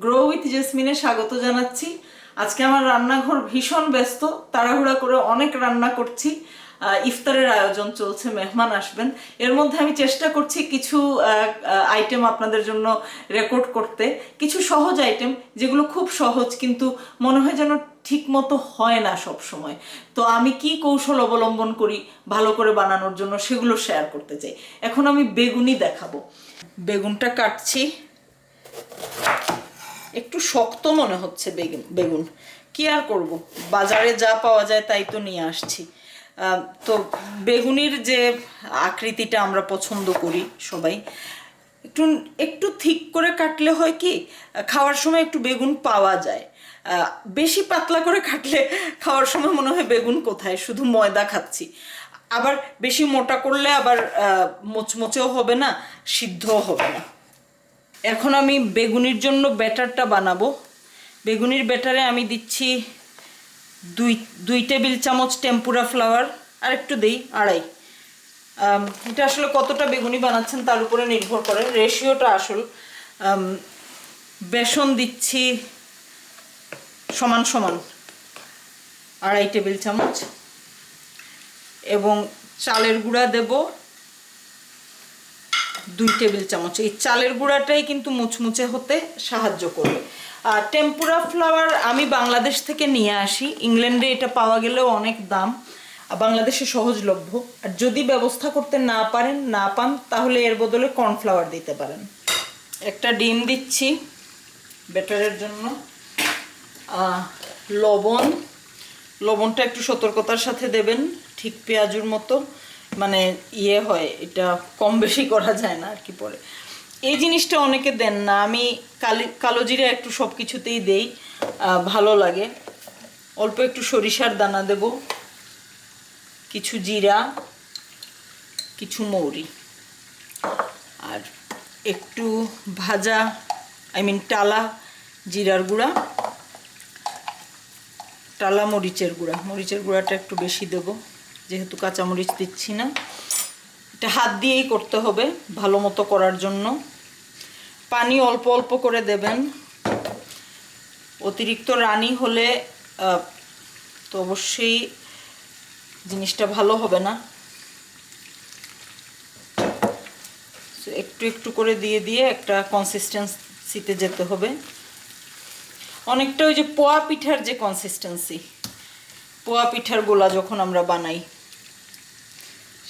Grow with জেসমিনে স্বাগত জানাচ্ছি। আজকে আমার রান্নাঘর ভীষণ ব্যস্ত, তাড়াহুড়া করে অনেক রান্না করছি। ইফতারের আয়োজন চলছে, মেহমান আসবেন। এর মধ্যে আমি চেষ্টা করছি কিছু আইটেম আপনাদের জন্য রেকর্ড করতে, কিছু সহজ আইটেম যেগুলো খুব সহজ কিন্তু মনে হয় যেন ঠিক মতো হয় না সব সময়। তো আমি কি কৌশল অবলম্বন করি ভালো করে বানানোর জন্য সেগুলো শেয়ার করতে চাই। এখন আমি বেগুনি দেখাবো। বেগুনটা কাটছি, একটু শক্ত মনে হচ্ছে বেগুন, কি আর করব, বাজারে যা পাওয়া যায় তাই তো নিয়ে আসছি। তো বেগুনির যে আকৃতিটা আমরা পছন্দ করি সবাই, একটু একটু ঠিক করে কাটলে হয় কি খাওয়ার সময় একটু বেগুন পাওয়া যায়। বেশি পাতলা করে কাটলে খাওয়ার সময় মনে হয় বেগুন কোথায়, শুধু ময়দা খাচ্ছি। আবার বেশি মোটা করলে আবার মোচমোচেও হবে না, সিদ্ধও হবে না। এখন আমি বেগুনির জন্য ব্যাটারটা বানাবো। বেগুনির ব্যাটারে আমি দিচ্ছি দুই টেবিল চামচ টেম্পুরা ফ্লাওয়ার, আর একটু দেই আড়াই। এটা আসলে কতটা বেগুনি বানাচ্ছেন তার উপরে নির্ভর করে, রেশিওটা আসল। বেসন দিচ্ছি সমান সমান আড়াই টেবিল চামচ, এবং চালের গুঁড়া দেব 2 টেবিল চামচ। এই চালের গুঁড়াটাই কিন্তু মুচমুচে হতে সাহায্য করবে। আর টেম্পুরা ফ্লাওয়ার আমি বাংলাদেশ থেকে নিয়ে আসি, ইংল্যান্ডে এটা পাওয়া গেলেও অনেক দাম, বাংলাদেশে সহজলভ্য। আর যদি ব্যবস্থা করতে না পান তাহলে এর বদলে কর্নফ্লাওয়ার দিতে পারেন। একটা ডিম দিচ্ছি ব্যাটারের জন্য। লবণটা একটু সতর্কতার সাথে দেবেন, ঠিক পেঁয়াজুর মতো, মানে হয়, এটা কম বেশি করা যায় না আর কি। পরে এই জিনিসটা অনেকে দেন না, আমি কালো জিরা একটু সব কিছুতেই দেই, ভালো লাগে। অল্প একটু সরিষার দানা দেব, কিছু জিরা, কিছু মৌরি, আর একটু ভাজা টালা জিরার গুঁড়া, টালা মরিচের গুঁড়াটা একটু বেশি দেব যেহেতু কাঁচামরিচ দিচ্ছি না। এটা হাত দিয়েই করতে হবে ভালো মতো করার জন্য। পানি অল্প অল্প করে দেবেন, অতিরিক্ত রানি হলে তো অবশ্যই জিনিসটা ভালো হবে না। একটু একটু করে দিয়ে একটা কনসিস্টেন্সিতে যেতে হবে, অনেকটা ওই যে পোয়া পিঠার যে কনসিস্টেন্সি, পোয়া পিঠার গোলা যখন আমরা বানাই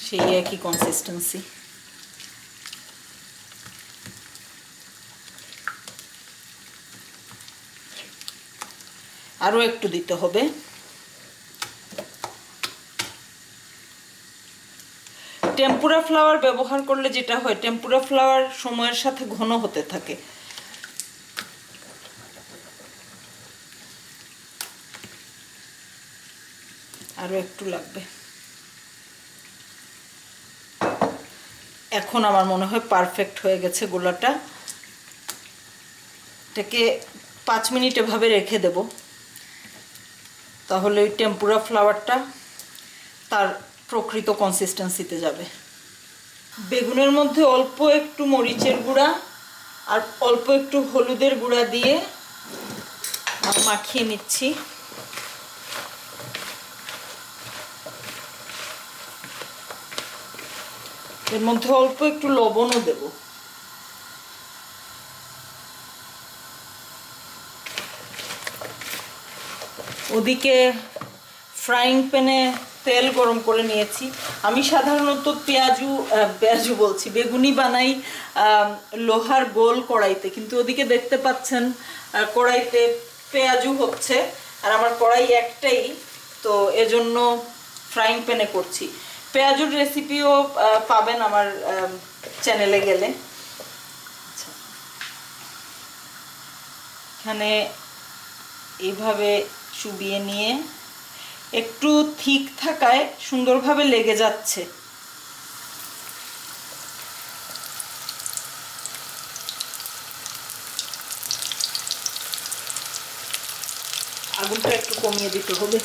সেই একই কনসিস্টেন্সি। আরও একটু দিতে হবে। টেম্পুরা ফ্লাওয়ার ব্যবহার করলে যেটা হয়, টেম্পুরা ফ্লাওয়ার সময়ের সাথে ঘন হতে থাকে। আরও একটু লাগবে। এখন আমার মনে হয় পারফেক্ট হয়ে গেছে গোলাটা। এটাকে 5 মিনিট এভাবে রেখে দেব, তাহলে ওই টেম্পুরা ফ্লাওয়ারটা তার প্রকৃত কনসিস্টেন্সিতে যাবে। বেগুনের মধ্যে অল্প একটু মরিচের গুঁড়া আর অল্প একটু হলুদের গুঁড়া দিয়ে মাখিয়ে নিচ্ছি। এর মধ্যে অল্প একটু লবণও দেব। ওদিকে ফ্রাইং প্যানে তেল গরম করে নিয়েছি। আমি সাধারণত পেঁয়াজু বলছি, বেগুনি বানাই লোহার গোল কড়াইতে, কিন্তু ওদিকে দেখতে পাচ্ছেন কড়াইতে পেঁয়াজু হচ্ছে, আর আমার কড়াই একটাই, তো এজন্য ফ্রাইং প্যানে করছি। পেঁয়াজুর রেসিপিও পাবেন আমার চ্যানেলে গেলে। আচ্ছা, এখানে এইভাবে চুবিয়ে নিয়ে একটু থিক থাকায় সুন্দরভাবে লেগে যাচ্ছে। আগুনটা একটু কমিয়ে দিতে হবে।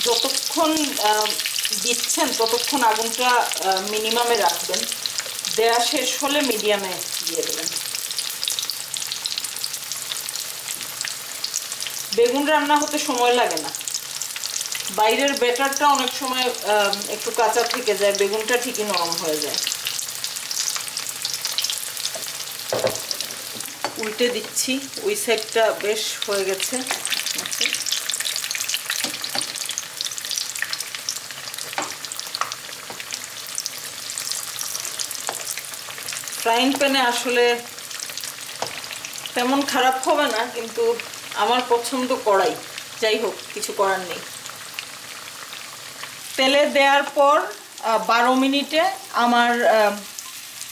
যতক্ষণ দিচ্ছেন ততক্ষণ আগুনটা মিনিমামে রাখবেন, দেয়া শেষ হলে মিডিয়ামে দিয়ে দেবেন। বেগুন রান্না হতে সময় লাগে না, বাইরের ব্যাটারটা অনেক সময় একটু কাঁচা থেকে যায়, বেগুনটা ঠিকই নরম হয়ে যায়। উল্টে দিচ্ছি, ওই সাইডটা বেশ হয়ে গেছে। ফ্রাইং প্যানে আসলে তেমন খারাপ হবে না, কিন্তু আমার পছন্দ কড়াই। যাই হোক, কিছু করার নেই। তেলে দেওয়ার পর 12 মিনিটে আমার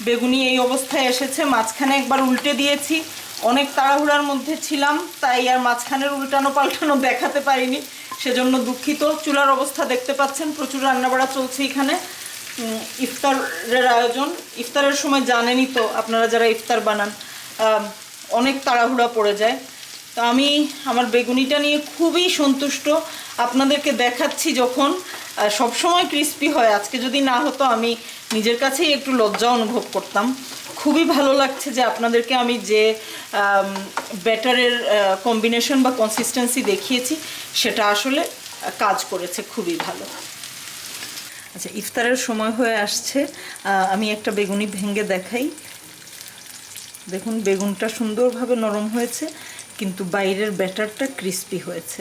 বেগুনি এই অবস্থায় এসেছে। মাঝখানে একবার উল্টে দিয়েছি, অনেক তাড়াহুড়ার মধ্যে ছিলাম, তাই আর মাঝখানের উল্টানো পাল্টানো দেখাতে পারিনি, সেজন্য দুঃখিত। চুলার অবস্থা দেখতে পাচ্ছেন, প্রচুর রান্নাবাড়া চলছে এখানে। ইফতারের আয়োজন। ইফতারের সময় জানেনই তো আপনারা যারা ইফতার বানান, অনেক তাড়াহুড়া পড়ে যায়। তো আমি আমার বেগুনিটা নিয়ে খুবই সন্তুষ্ট। আপনাদেরকে দেখাচ্ছি যখন, সবসময় ক্রিস্পি হয়, আজকে যদি না হতো আমি নিজের কাছেই একটু লজ্জা অনুভব করতাম। খুবই ভালো লাগছে যে আপনাদেরকে আমি যে ব্যাটারের কম্বিনেশন বা কনসিস্টেন্সি দেখিয়েছি সেটা আসলে কাজ করেছে খুবই ভালো। আচ্ছা, ইফতারের সময় হয়ে আসছে, আমি একটা বেগুনি ভেঙে দেখাই। দেখুন, বেগুনটা সুন্দরভাবে নরম হয়েছে, কিন্তু বাইরের ব্যাটারটা ক্রিস্পি হয়েছে।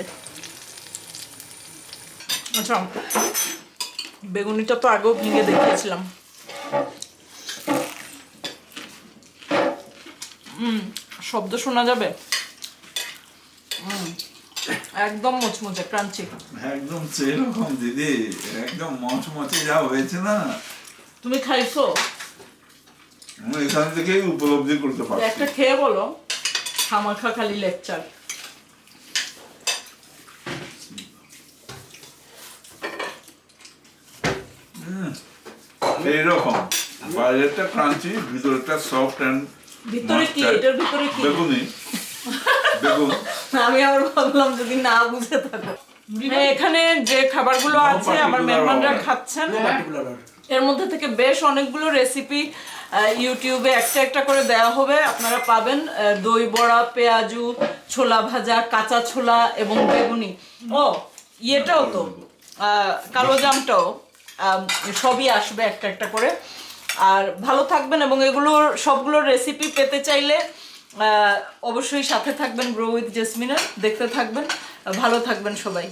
আচ্ছা, বেগুনিটা তো আগেও ভেঙে দেখিয়েছিলাম। শব্দ শোনা যাবে? একদম মুচমুচে ক্রাঞ্চি, একদম সেরকম দিদি, একদম মচমচে যা হয়েছে না। তুমি খাইছো? আমি এখান থেকেই উপলব্ধি করতে পারছি। একটা খেয়ে বলো, খামাখা খালি লেকচার। এইরকম বাইরেটা ক্রাঞ্চি, ভিতরটা সফট এন্ড। ভিতরে কি? এটার ভিতরে কি? বেগুনি, বেগুন। আমি আবার ভাবলাম যদি না বুঝে থাকো। এখানে যে খাবারগুলো আছে আমার মেহমানরা খাচ্ছেন, এর মধ্যে থেকে বেশ অনেকগুলো রেসিপি ইউটিউবে একটা একটা করে দেওয়া হবে, আপনারা পাবেন। দই বড়া, পেঁয়াজু, ছোলা ভাজা, কাঁচা ছোলা এবং বেগুনি। ও ইয়েটাও তো, কালো জামটাও, সবই আসবে একটা একটা করে। আর ভালো থাকবেন, এবং এগুলোর সবগুলোর রেসিপি পেতে চাইলে অবশ্যই সাথে থাকবেন গ্রো উইথ জেসমিনের, দেখতে থাকবেন। ভালো থাকবেন সবাই।